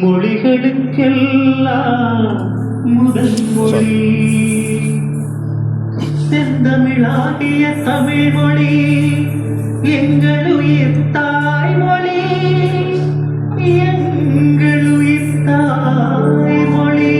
மொழிகளுக்கெல்லாம் முதல் மொழி செந்தமிழாகிய தமிழ் மொழி, எங்கள் உயிர் தாய்மொழி, எங்கள் உயிர் தாய்மொழி.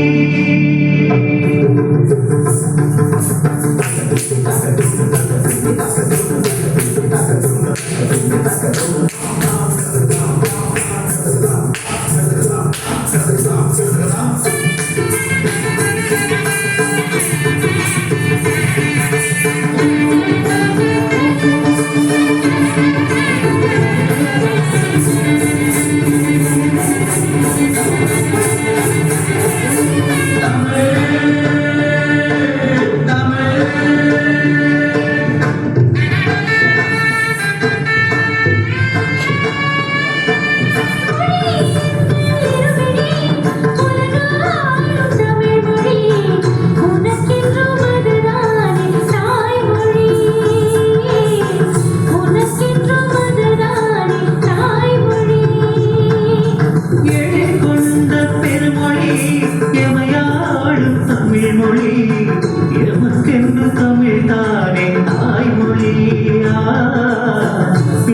எமக்கென்று தமிழ் தானே தாய்மொழி,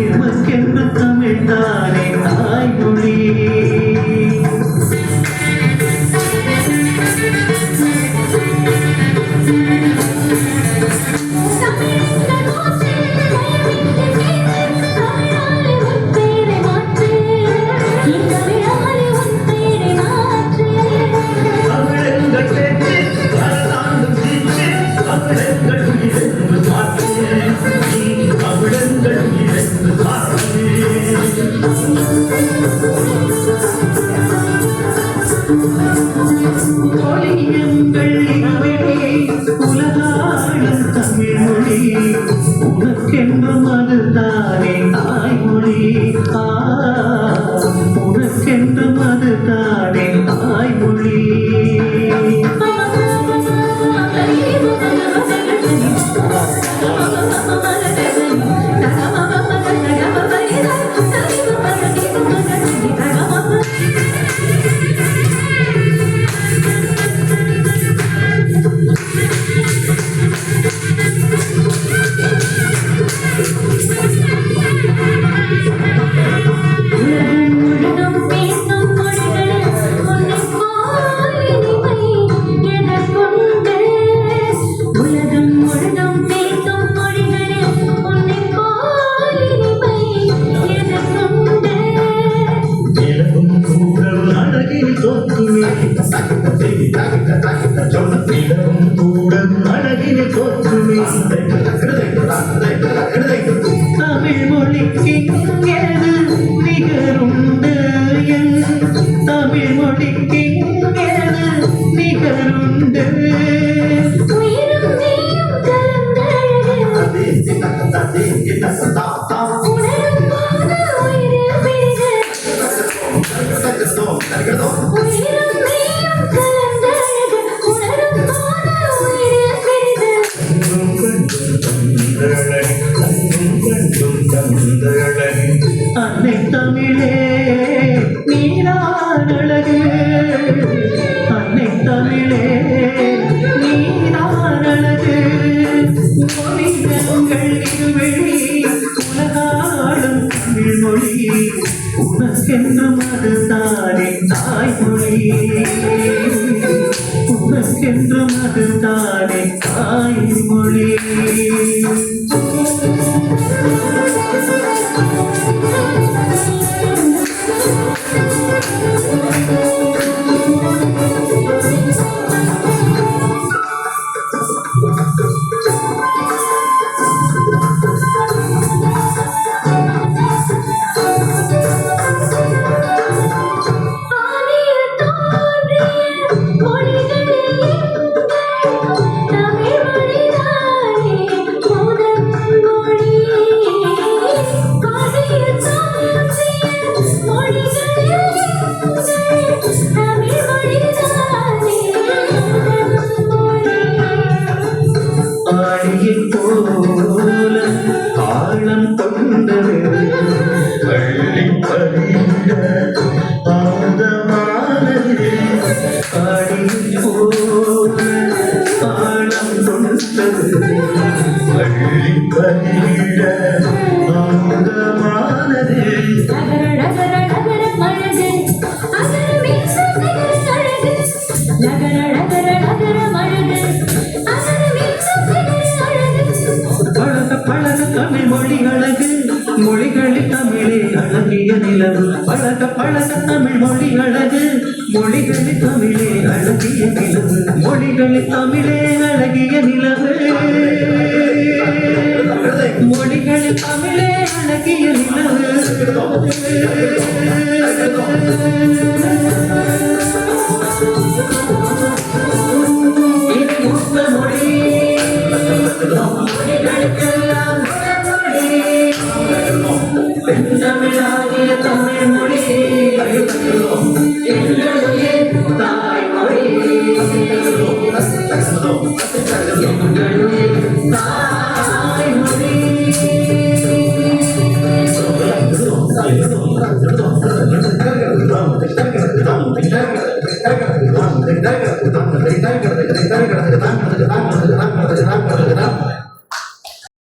எமக்கென்று தமிழ் தானே தாய்மொழி. உலகாளும் தமிழ் மொழி, உனக்கென்றும் அதுதானே தாய்மொழி, உனக்கென்றும் அதுதானே தாய்மொழி. தமிழ் மொழிக்கு எது நிகருண்டு, தமிழ் மொழிக்கு எது நிகருண்டு. அன்னை தமிழே நீதான் அழகு, அன்னை தமிழே நீதான் அழகு. மொழிகள் இருவழி உலகாளும் தமிழ் மொழி, உனக்கென்றும் அதுதானே தாய்மொழி, உனக்கென்றும் அதுதானே தாய்மொழி. Thank you. நிலவு பழக பழக தமிழ் மொழி அழகு மொழிகளில் தமிழே அழகிய நிலவு மொழிகளில் தமிழே அழகிய நிலவு மொழிகளில் தமிழே அழகிய நிலவு இது முத்த மொழி மொழிகளுக்கெல்லாம் தமிழாகிய தமிழ் மொழி எங்களுடைய தாய்மொழி எங்களுடைய தாய்மொழி